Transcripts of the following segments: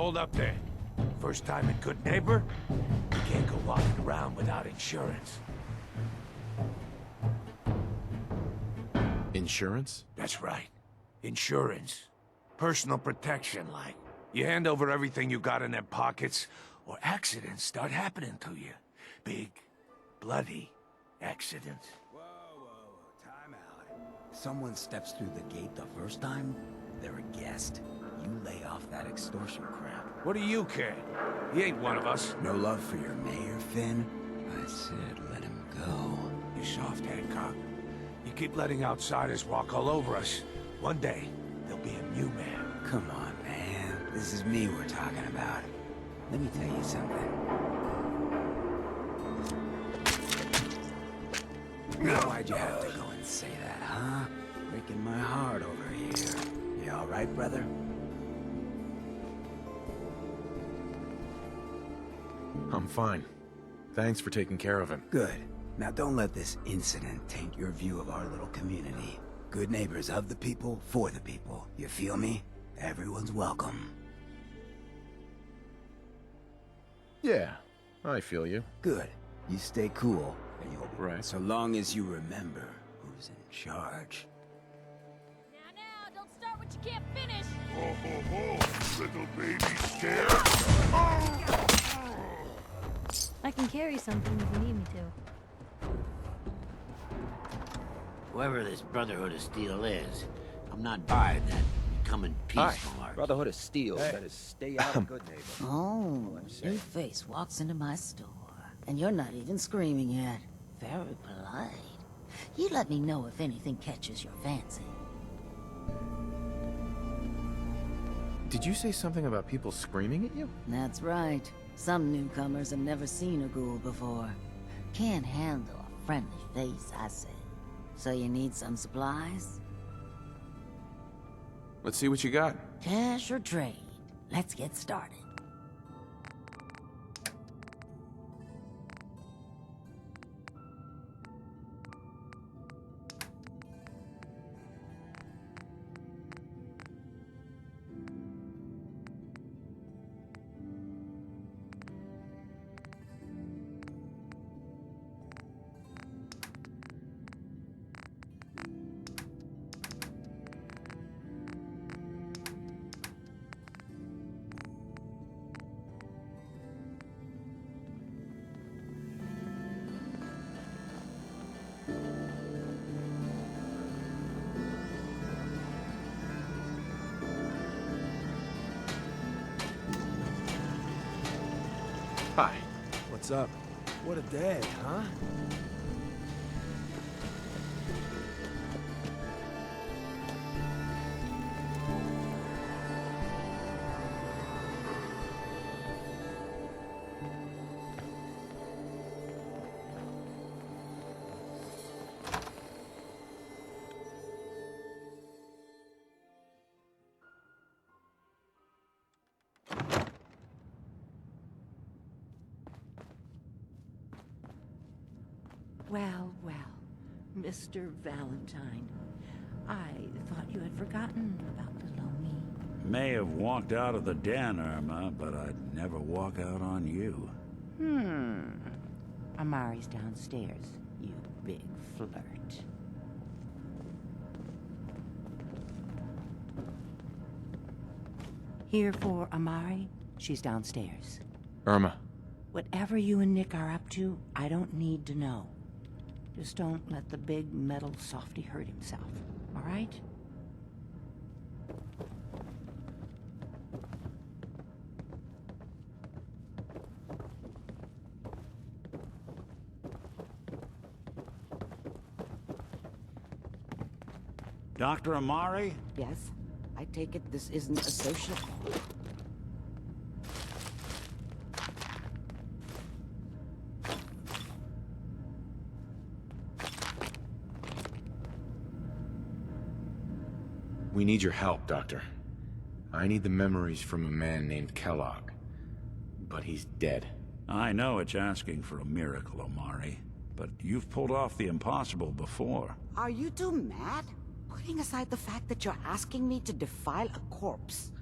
hold up there. First time in Good Neighbor? You can't go walking around without insurance. Insurance? That's right. Insurance. Personal protection, like. You hand over everything you got in them pockets, or accidents start happening to you. Big, bloody accidents. Whoa, time out. Someone steps through the gate the first time, they're a guest. You lay off that extortion crap. What do you care? He ain't one of us. No love for your mayor, Finn? I said let him go. You soft, Hancock. You keep letting outsiders walk all over us. One day, there'll be a new man. Come on, man. This is me we're talking about. Let me tell you something. Why'd you have to go and say that, huh? Breaking my heart over here. You all right, brother? I'm fine. Thanks for taking care of him. Good. Now don't let this incident taint your view of our little community. Good neighbors of the people, for the people. You feel me? Everyone's welcome. Yeah, I feel you. Good. You stay cool, and you'll be right. So long as you remember who's in charge. Now, don't start what you can't finish. Ho, ho, ho, little baby scared. I can carry something if you need me to. Whoever this Brotherhood of Steel is, I'm not buying that becoming peaceful art. Brotherhood of Steel better stay out of Good Neighbor. Oh, new face walks into my store. And you're not even screaming yet. Very polite. You let me know if anything catches your fancy. Did you say something about people screaming at you? That's right. Some newcomers have never seen a ghoul before. Can't handle a friendly face, I say. So you need some supplies? Let's see what you got. Cash or trade? Let's get started. Hi. What's up? What a day, huh? Well, well, Mr. Valentine. I thought you had forgotten about little me. May have walked out of the den, Irma, but I'd never walk out on you. Amari's downstairs, you big flirt. Here for Amari? She's downstairs. Irma. Whatever you and Nick are up to, I don't need to know. Just don't let the big metal softy hurt himself, all right? Dr. Amari? Yes? I take it this isn't a social call. We need your help, Doctor. I need the memories from a man named Kellogg. But he's dead. I know it's asking for a miracle, Amari, but you've pulled off the impossible before. Are you two mad? Putting aside the fact that you're asking me to defile a corpse.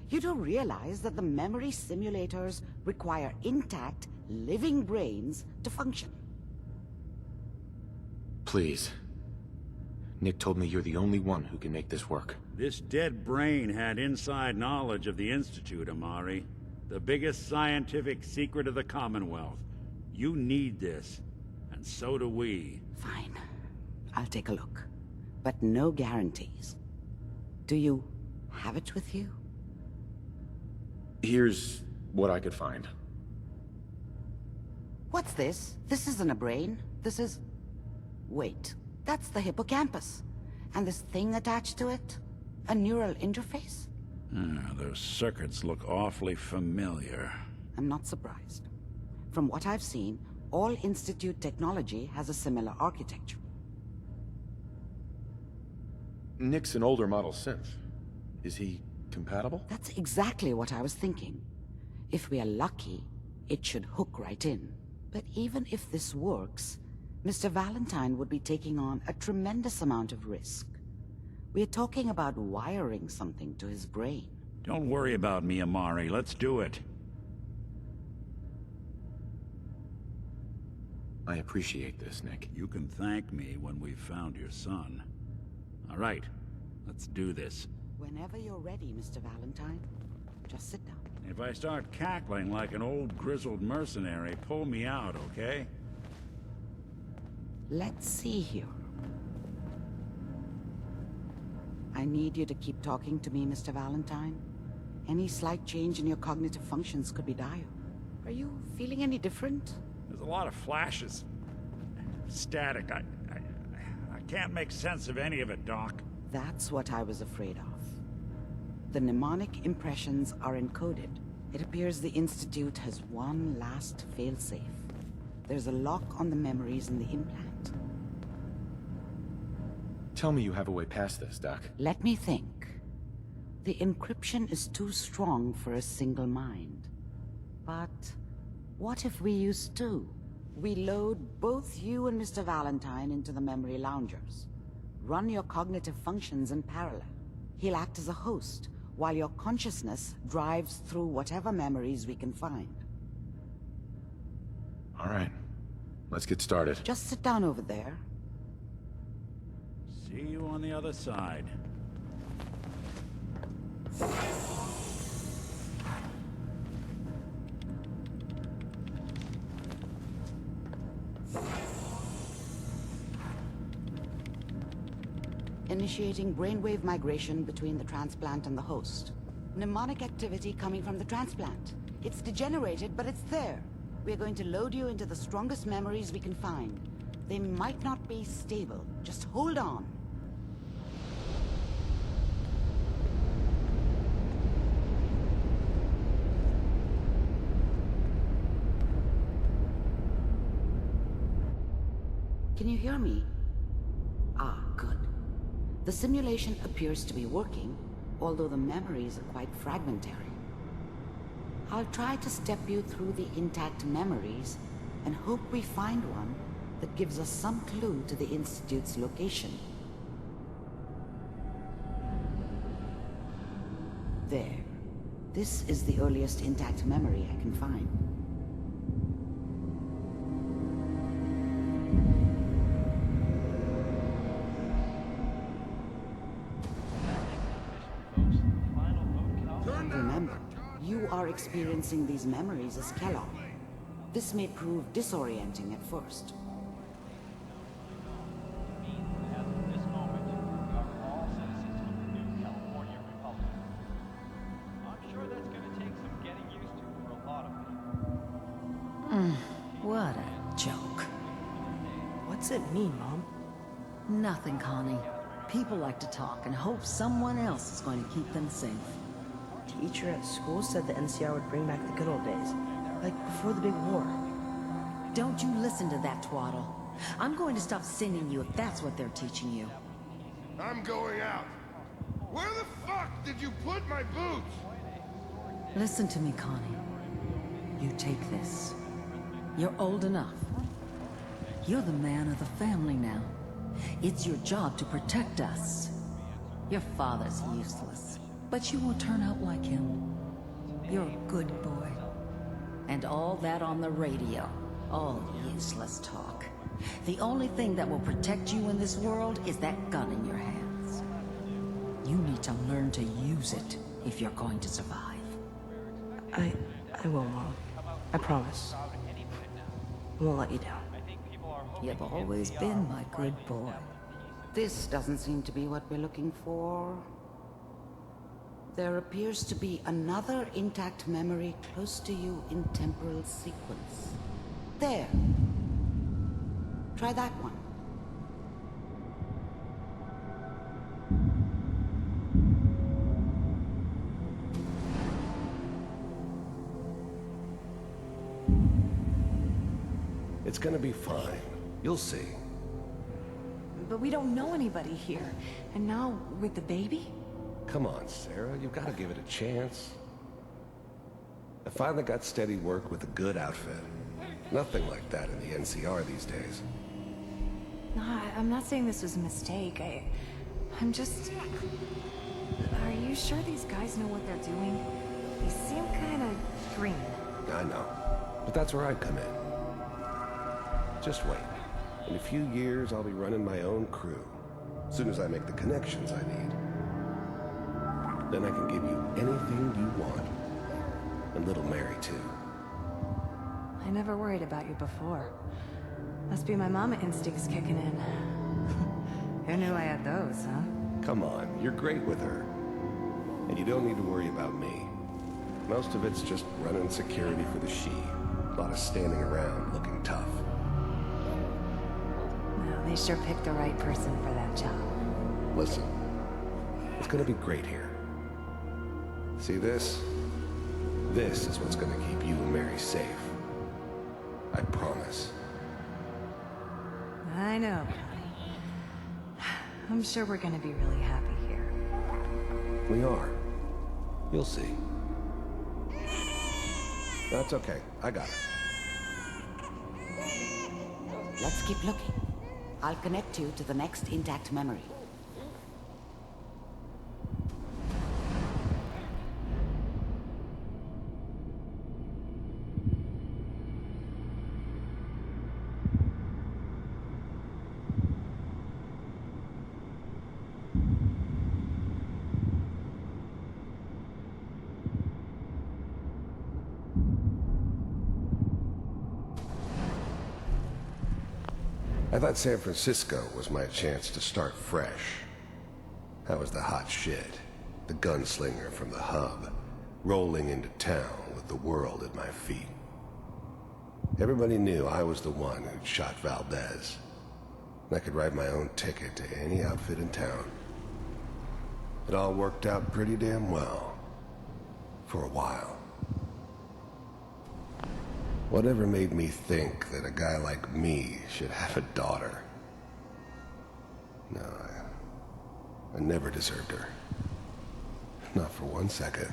You do realize that the memory simulators require intact, living brains to function. Please. Nick told me you're the only one who can make this work. This dead brain had inside knowledge of the Institute, Amari. The biggest scientific secret of the Commonwealth. You need this, and so do we. Fine. I'll take a look. But no guarantees. Do you have it with you? Here's what I could find. What's this? This isn't a brain. This is... Wait. That's the hippocampus. And this thing attached to it? A neural interface? Those circuits look awfully familiar. I'm not surprised. From what I've seen, all Institute technology has a similar architecture. Nick's an older model synth. Is he compatible? That's exactly what I was thinking. If we are lucky, it should hook right in. But even if this works, Mr. Valentine would be taking on a tremendous amount of risk. We're talking about wiring something to his brain. Don't worry about me, Amari. Let's do it. I appreciate this, Nick. You can thank me when we've found your son. All right, let's do this. Whenever you're ready, Mr. Valentine. Just sit down. If I start cackling like an old grizzled mercenary, pull me out, okay? Let's see here. I need you to keep talking to me, Mr. Valentine. Any slight change in your cognitive functions could be dire. Are you feeling any different? There's a lot of flashes. Static. I can't make sense of any of it, Doc. That's what I was afraid of. The mnemonic impressions are encoded. It appears the Institute has one last failsafe. There's a lock on the memories in the implant. Tell me you have a way past this, Doc. Let me think. The encryption is too strong for a single mind. But what if we use two? We load both you and Mr. Valentine into the memory loungers. Run your cognitive functions in parallel. He'll act as a host, while your consciousness drives through whatever memories we can find. All right. Let's get started. Just sit down over there. See you on the other side. Initiating brainwave migration between the transplant and the host. Mnemonic activity coming from the transplant. It's degenerated, but it's there. We're going to load you into the strongest memories we can find. They might not be stable. Just hold on. Can you hear me? Ah, good. The simulation appears to be working, although the memories are quite fragmentary. I'll try to step you through the intact memories and hope we find one that gives us some clue to the Institute's location. There. This is the earliest intact memory I can find. Remember, you are experiencing these memories as Kellogg. This may prove disorienting at first. What a joke. What's it mean, Mom? Nothing, Connie. People like to talk and hope someone else is going to keep them safe. Teacher at school said the NCR would bring back the good old days. Like before the big war. Don't you listen to that twaddle. I'm going to stop singing you if that's what they're teaching you. I'm going out. Where the fuck did you put my boots? Listen to me, Connie. You take this. You're old enough. You're the man of the family now. It's your job to protect us. Your father's useless. But you won't turn out like him. You're a good boy. And all that on the radio. All useless talk. The only thing that will protect you in this world is that gun in your hands. You need to learn to use it if you're going to survive. I will, Mom. I promise. I won't let you down. You've always been my good boy. This doesn't seem to be what we're looking for. There appears to be another intact memory close to you in temporal sequence. There. Try that one. It's gonna be fine. You'll see. But we don't know anybody here. And now, with the baby? Come on, Sarah. You've got to give it a chance. I finally got steady work with a good outfit. Nothing like that in the NCR these days. No, I'm not saying this was a mistake. I'm just... Are you sure these guys know what they're doing? They seem kind of green. I know. But that's where I come in. Just wait. In a few years, I'll be running my own crew. As soon as I make the connections I need. Then I can give you anything you want. And little Mary, too. I never worried about you before. Must be my mama instincts kicking in. Who knew I had those, huh? Come on, you're great with her. And you don't need to worry about me. Most of it's just running security for the she. A lot of standing around looking tough. Well, they sure picked the right person for that job. Listen, it's gonna be great here. See this? This is what's gonna keep you and Mary safe. I promise. I know, Connie. I'm sure we're gonna be really happy here. We are. You'll see. That's okay. I got it. Let's keep looking. I'll connect you to the next intact memory. I thought San Francisco was my chance to start fresh. I was the hot shit, the gunslinger from the hub, rolling into town with the world at my feet. Everybody knew I was the one who'd shot Valdez. I could write my own ticket to any outfit in town. It all worked out pretty damn well. For a while. Whatever made me think that a guy like me should have a daughter? No, I never deserved her. Not for 1 second.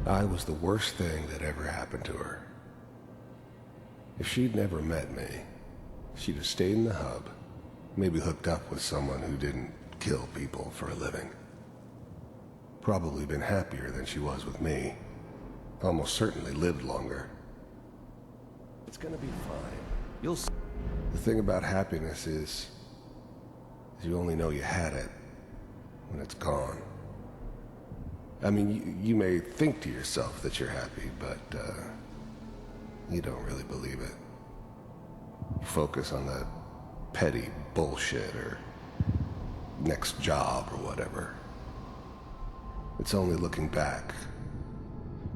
I was the worst thing that ever happened to her. If she'd never met me, she'd have stayed in the hub, maybe hooked up with someone who didn't kill people for a living. Probably been happier than she was with me. Almost certainly lived longer. It's gonna be fine. You'll see. The thing about happiness is you only know you had it when it's gone. I mean, you may think to yourself that you're happy, but you don't really believe it. You focus on that petty bullshit or next job or whatever. It's only looking back,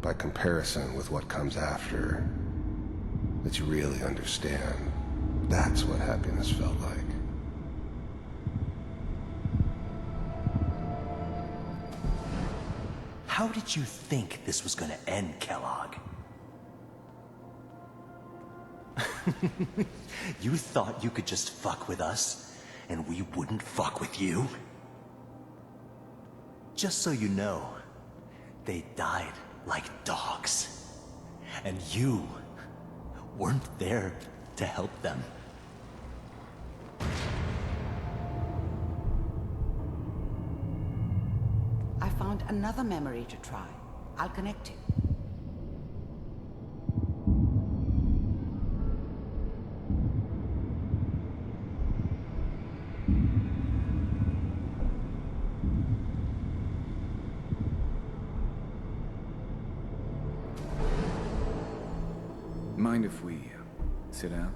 by comparison with what comes after, that you really understand that's what happiness felt like. How did you think this was gonna end, Kellogg? You thought you could just fuck with us, and we wouldn't fuck with you? Just so you know, they died like dogs. And you weren't there to help them. another memory to try. I'll connect you. Mind if we sit down?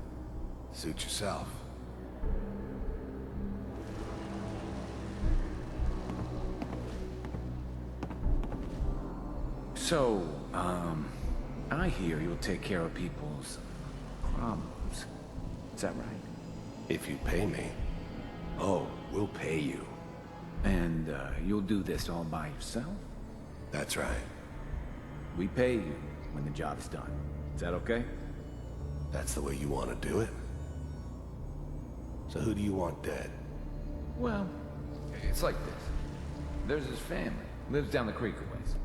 Suit yourself. So, I hear you'll take care of people's problems. Is that right? If you pay me. Oh, we'll pay you. And, you'll do this all by yourself? That's right. We pay you when the job's done. Is that okay? That's the way you want to do it? So who do you want dead? Well, it's like this. There's his family. Lives down the creek a ways.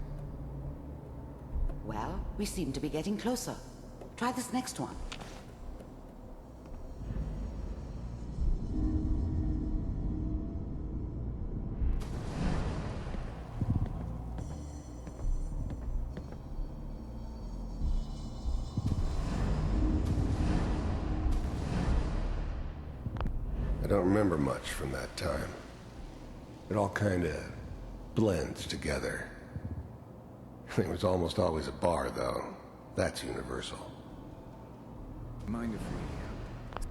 Well, we seem to be getting closer. Try this next one. I don't remember much from that time. It all kinda blends together. It was almost always a bar, though. That's universal. Mind if we...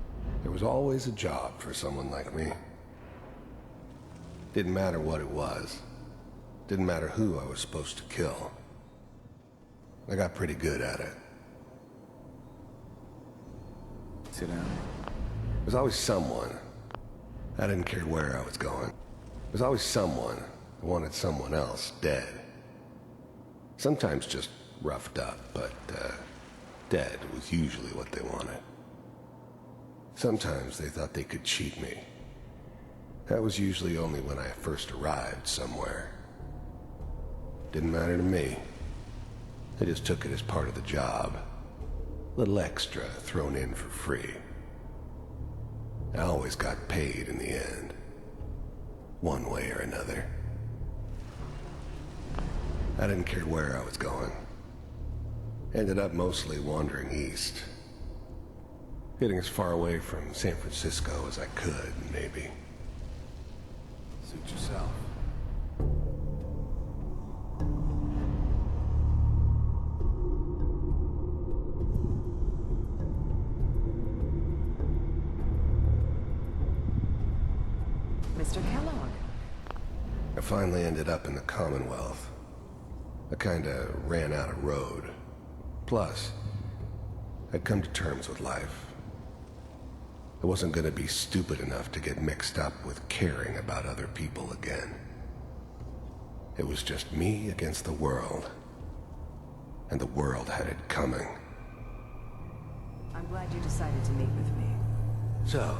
There was always a job for someone like me. Didn't matter what it was. Didn't matter who I was supposed to kill. I got pretty good at it. Sit down. There was always someone. I didn't care where I was going. There was always someone who wanted someone else dead. Sometimes just roughed up, but dead was usually what they wanted. Sometimes they thought they could cheat me. That was usually only when I first arrived somewhere. Didn't matter to me. They just took it as part of the job. Little extra thrown in for free. I always got paid in the end. One way or another. I didn't care where I was going. Ended up mostly wandering east. Getting as far away from San Francisco as I could, maybe. Suit yourself. Mr. Kellogg. I finally ended up in the Commonwealth. I kinda ran out of road. Plus, I'd come to terms with life. I wasn't gonna be stupid enough to get mixed up with caring about other people again. It was just me against the world. And the world had it coming. I'm glad you decided to meet with me. So,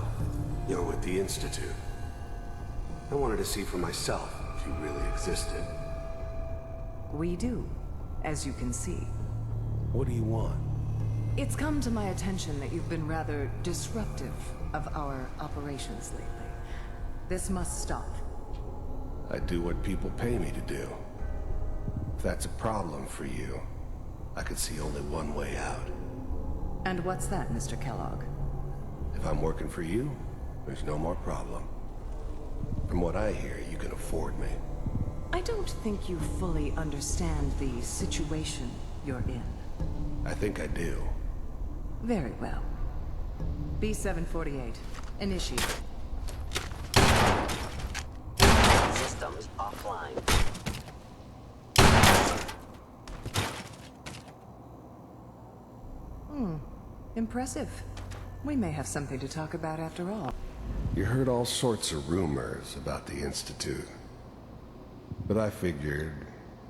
you're with the Institute. I wanted to see for myself if you really existed. We do, as you can see. What do you want? It's come to my attention that you've been rather disruptive of our operations lately. This must stop. I do what people pay me to do. If that's a problem for you, I could see only one way out. And what's that, Mr. Kellogg? If I'm working for you, there's no more problem. From what I hear, you can afford me. I don't think you fully understand the situation you're in. I think I do. Very well. B-748, initiate. Systems offline. Impressive. We may have something to talk about after all. You heard all sorts of rumors about the Institute. But I figured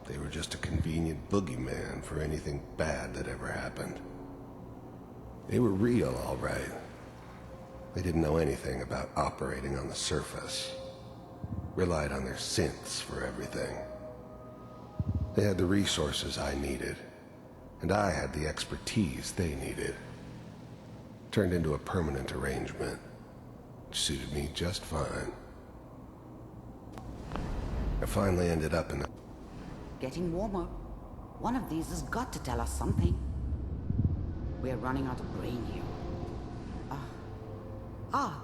they were just a convenient boogeyman for anything bad that ever happened. They were real, all right. They didn't know anything about operating on the surface. Relied on their synths for everything. They had the resources I needed, and I had the expertise they needed. Turned into a permanent arrangement, which suited me just fine. I finally ended up in the... getting warmer. One of these has got to tell us something. We're running out of brain here.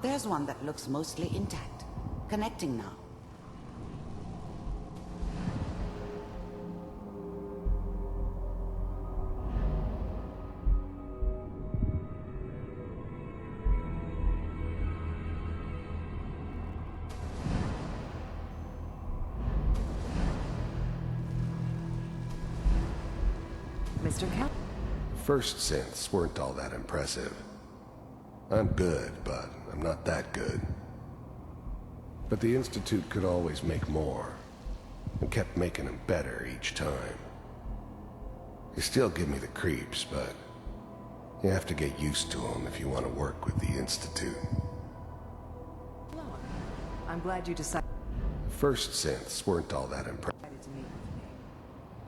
There's one that looks mostly intact. Connecting now. Mr. Kellogg? First synths weren't all that impressive. I'm good, but I'm not that good. But the Institute could always make more, and kept making them better each time. They still give me the creeps, but you have to get used to them if you want to work with the Institute. I'm glad you decided First synths weren't all that impressive. to meet with me.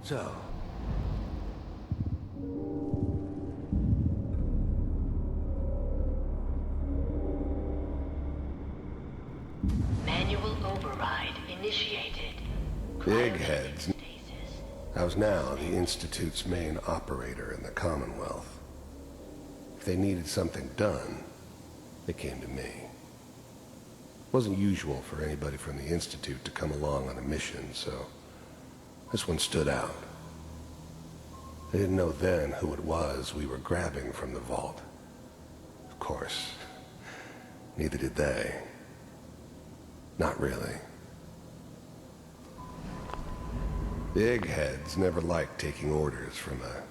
So, Manual override initiated. Big heads. I was now the Institute's main operator in the Commonwealth. If they needed something done, they came to me. It wasn't usual for anybody from the Institute to come along on a mission, so this one stood out. They didn't know then who it was we were grabbing from the vault. Of course, neither did they. Not really. Big heads never liked taking orders from a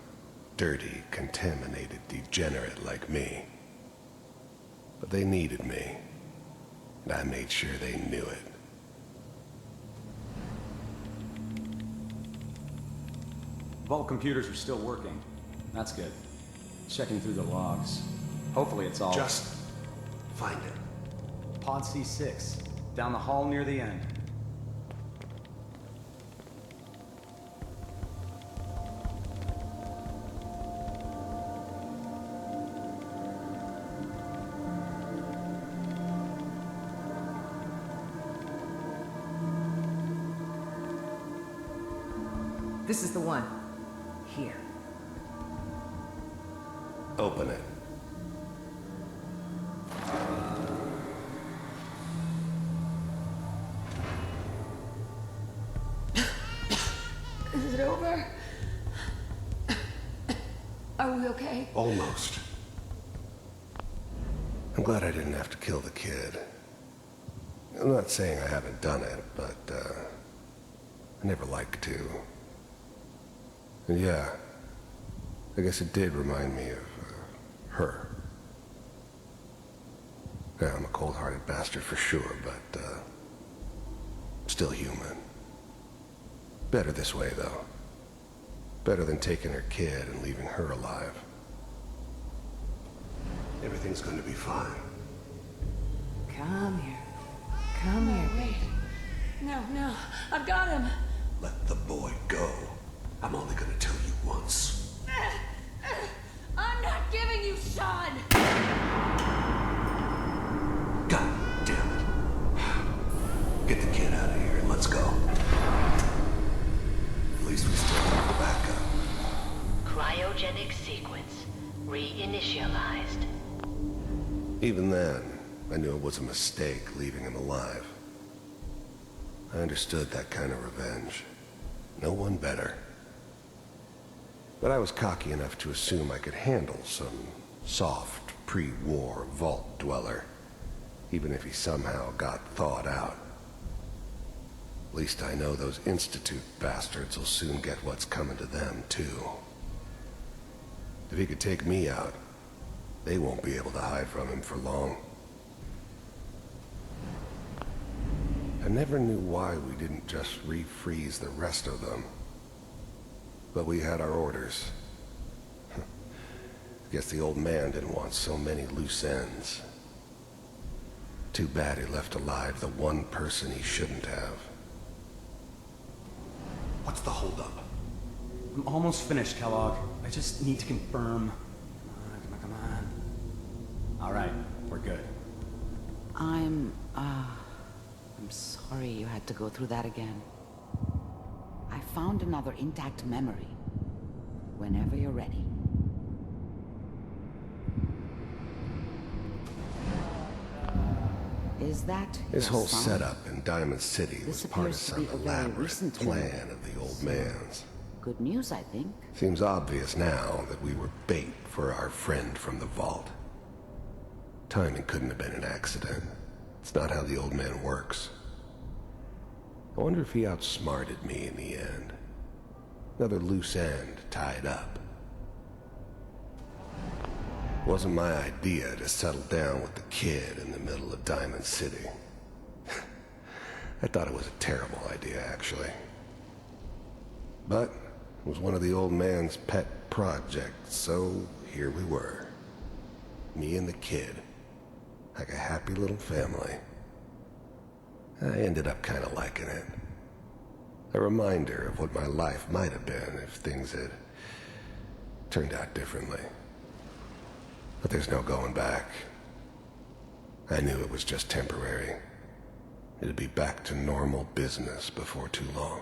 dirty, contaminated degenerate like me. But they needed me, and I made sure they knew it. Vault computers are still working. That's good. Checking through the logs. Hopefully it's all... Just find it. Pod C6. Down the hall near the end. This is the one. Here. Open it. Is it over? Are we okay? Almost. I'm glad I didn't have to kill the kid. I'm not saying I haven't done it, but, I never like to. And yeah, I guess it did remind me of, her. Yeah, I'm a cold-hearted bastard for sure, but, still human. Better this way, though. Better than taking her kid and leaving her alive. Everything's going to be fine. Come here. Come here. Wait. No. I've got him. Let the boy go. I'm only going to tell you once. I'm not giving you Sean! God damn it. Get the kid out of here and let's go. At least we still have the backup. Cryogenic sequence reinitialized. Even then, I knew it was a mistake leaving him alive. I understood that kind of revenge. No one better. But I was cocky enough to assume I could handle some soft, pre-war vault dweller, even if he somehow got thawed out. At least I know those Institute bastards will soon get what's coming to them, too. If he could take me out, they won't be able to hide from him for long. I never knew why we didn't just refreeze the rest of them. But we had our orders. Guess the old man didn't want so many loose ends. Too bad he left alive the one person he shouldn't have. What's the holdup? I'm almost finished, Kellogg. I just need to confirm. Come on. All right, we're good. I'm sorry you had to go through that again. I found another intact memory. Whenever you're ready. Is that His your whole son? setup in Diamond City This was part of appears to some be a very elaborate recent plan memory. of the old man's. Good news, I think. Seems obvious now that we were bait for our friend from the vault. Timing couldn't have been an accident. It's not how the old man works. I wonder if he outsmarted me in the end. Another loose end tied up. It wasn't my idea to settle down with the kid in the middle of Diamond City. I thought it was a terrible idea, actually. But it was one of the old man's pet projects, so here we were. Me and the kid. Like a happy little family. I ended up kind of liking it. A reminder of what my life might have been if things had turned out differently. But there's no going back. I knew it was just temporary. It'd be back to normal business before too long.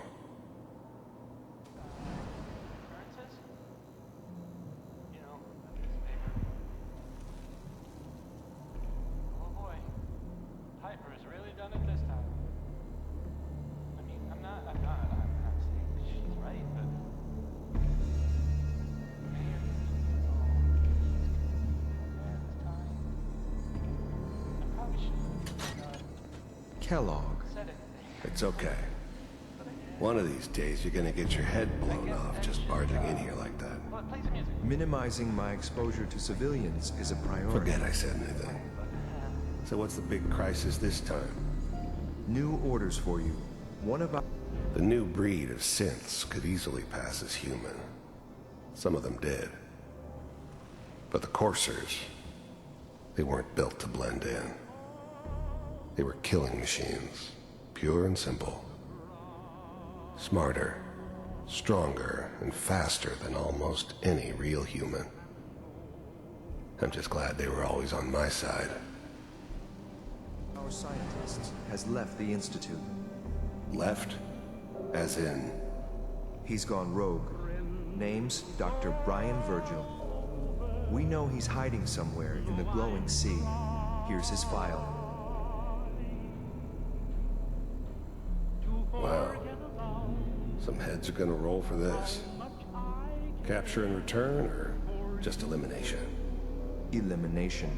Kellogg. It's okay. One of these days you're gonna get your head blown off just barging in here like that. Minimizing my exposure to civilians is a priority. Forget I said anything. So what's the big crisis this time? New orders for you. One of our... The new breed of synths could easily pass as human. Some of them did. But the coursers, they weren't built to blend in. They were killing machines, pure and simple. Smarter, stronger, and faster than almost any real human. I'm just glad they were always on my side. Our scientist has left the Institute. Left? As in? He's gone rogue. Name's Dr. Brian Virgil. We know he's hiding somewhere in the glowing sea. Here's his file. Wow. Some heads are gonna roll for this. Capture and return, or just elimination? Elimination.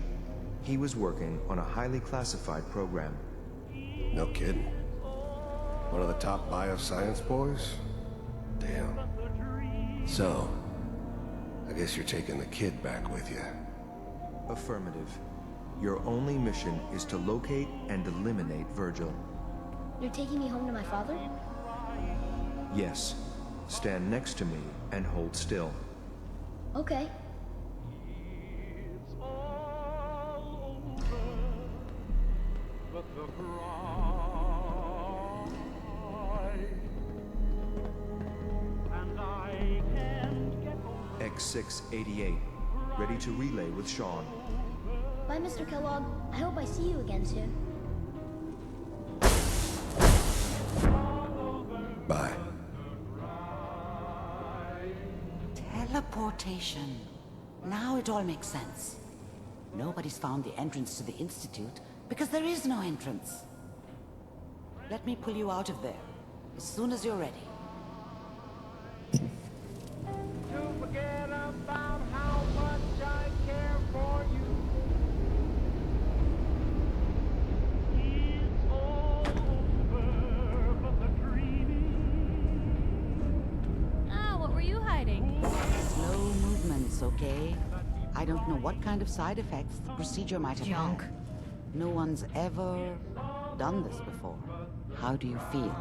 He was working on a highly classified program. No kidding. One of the top bioscience boys? Damn. So, I guess you're taking the kid back with you. Affirmative. Your only mission is to locate and eliminate Virgil. You're taking me home to my father? Yes. Stand next to me and hold still. Okay. X688. Ready to relay with Sean. Bye, Mr. Kellogg. I hope I see you again soon. Bye. Teleportation. Now it all makes sense. Nobody's found the entrance to the Institute because there is no entrance. Let me pull you out of there as soon as you're ready. What were you hiding? Slow movements, okay? I don't know what kind of side effects the procedure might have Junk. had. No one's ever done this before. How do you feel?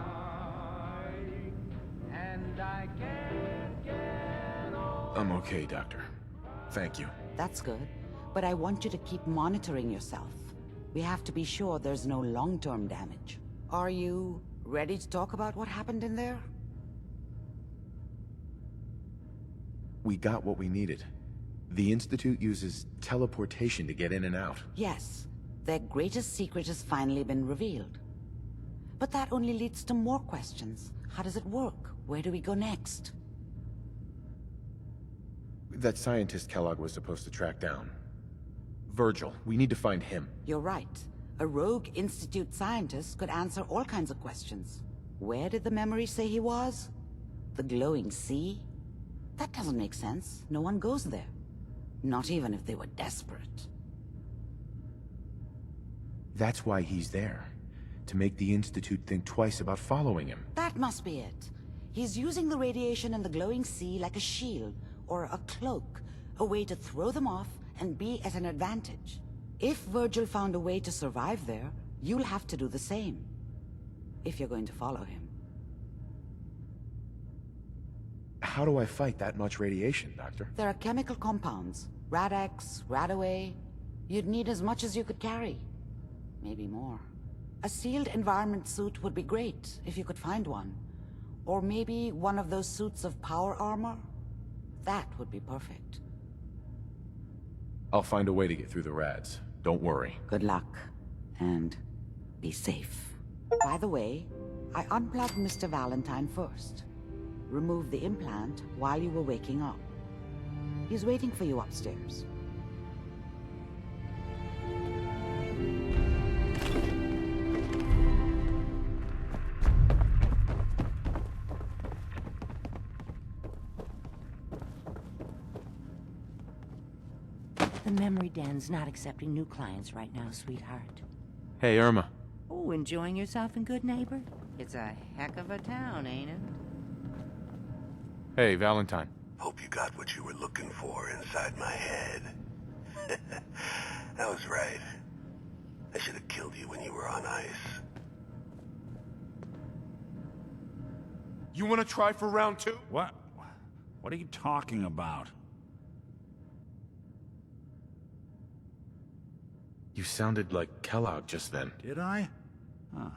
I'm okay, Doctor. Thank you. That's good. But I want you to keep monitoring yourself. We have to be sure there's no long-term damage. Are you ready to talk about what happened in there? We got what we needed. The Institute uses teleportation to get in and out. Yes. Their greatest secret has finally been revealed. But that only leads to more questions. How does it work? Where do we go next? That scientist Kellogg was supposed to track down. Virgil, we need to find him. You're right. A rogue Institute scientist could answer all kinds of questions. Where did the memory say he was? The glowing sea? That doesn't make sense. No one goes there. Not even if they were desperate. That's why he's there. To make the Institute think twice about following him. That must be it. He's using the radiation in the glowing sea like a shield, or a cloak, a way to throw them off and be at an advantage. If Virgil found a way to survive there, you'll have to do the same. If you're going to follow him. How do I fight that much radiation, Doctor? There are chemical compounds. Rad-X, Radaway. You'd need as much as you could carry. Maybe more. A sealed environment suit would be great, if you could find one. Or maybe one of those suits of power armor? That would be perfect. I'll find a way to get through the rads. Don't worry. Good luck. And be safe. By the way, I unplugged Mr. Valentine first. Removed the implant while you were waking up. He's waiting for you upstairs. The memory den's not accepting new clients right now, sweetheart. Hey, Irma. Oh, enjoying yourself in Good Neighbor? It's a heck of a town, ain't it? Hey, Valentine. Hope you got what you were looking for inside my head. I was right. I should have killed you when you were on ice. You want to try for round 2? What? What are you talking about? You sounded like Kellogg just then. Did I? Huh.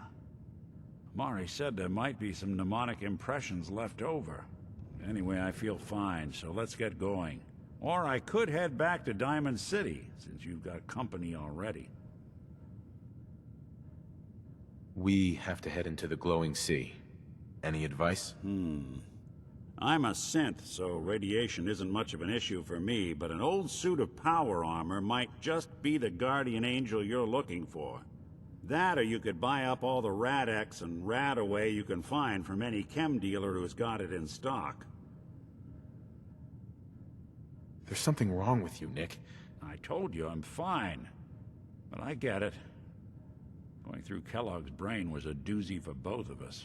Mari said there might be some mnemonic impressions left over. Anyway, I feel fine, so let's get going. Or I could head back to Diamond City, since you've got company already. We have to head into the glowing sea. Any advice? I'm a synth, so radiation isn't much of an issue for me, but an old suit of power armor might just be the guardian angel you're looking for. That, or you could buy up all the Rad-X and Radaway you can find from any chem dealer who's got it in stock. There's something wrong with you, Nick. I told you I'm fine. But I get it. Going through Kellogg's brain was a doozy for both of us.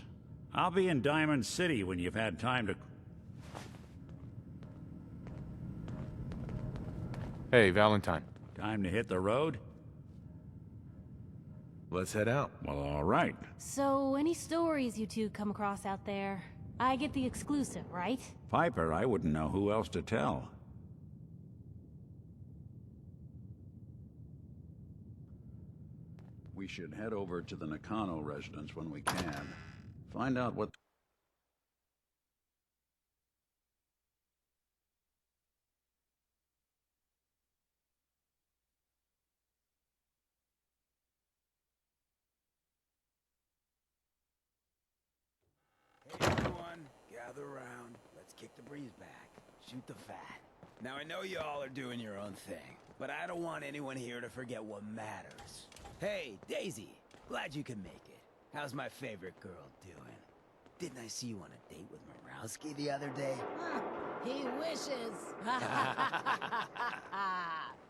I'll be in Diamond City when you've had time to... Hey, Valentine. Time to hit the road? Let's head out. Well, all right. So, any stories you two come across out there? I get the exclusive, right? Piper, I wouldn't know who else to tell. We should head over to the Nakano residence when we can. Find out what... Hey everyone, gather around. Let's kick the breeze back. Shoot the fat. Now I know y'all are doing your own thing, but I don't want anyone here to forget what matters. Hey, Daisy, glad you could make it. How's my favorite girl doing? Didn't I see you on a date with Morowski the other day? He wishes.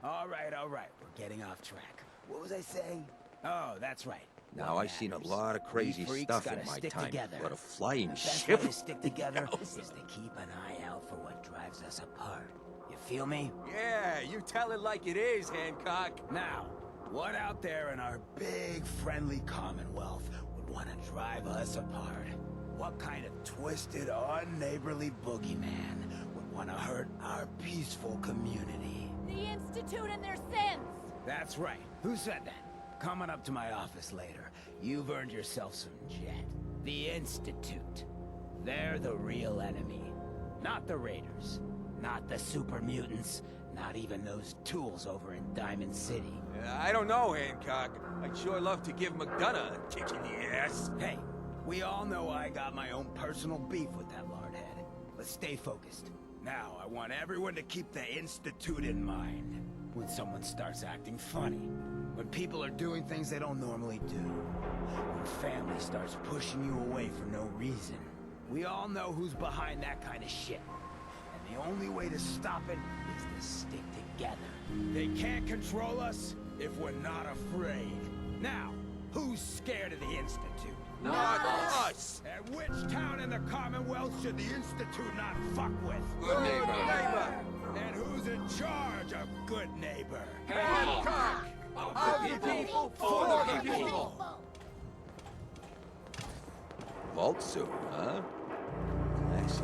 All right, we're getting off track. What was I saying? Oh, that's right. Now, I've seen a lot of crazy stuff in my time, but a flying ship? Best way to stick together is to keep an eye out for what drives us apart. You feel me? Yeah, you tell it like it is, Hancock. Now, what out there in our big, friendly Commonwealth would want to drive us apart? What kind of twisted, unneighborly boogeyman would want to hurt our peaceful community? The Institute and their sins. That's right. Who said that? Coming up to my office later, you've earned yourself some jet. The Institute. They're the real enemy. Not the Raiders. Not the super mutants. Not even those tools over in Diamond City. I don't know, Hancock. I'd sure love to give McDonough a kick in the ass. Hey, we all know I got my own personal beef with that lot. let's stay focused. Now, I want everyone to keep the Institute in mind. When someone starts acting funny. When people are doing things they don't normally do. When family starts pushing you away for no reason. We all know who's behind that kind of shit. And the only way to stop it is to stick together. They can't control us if we're not afraid. Now, who's scared of the Institute? Not us! And which town in the Commonwealth should the Institute not fuck with? Good neighbor. And who's in charge of good neighbor? Hancock! Of the people, for the people! Vault suit, huh? I see.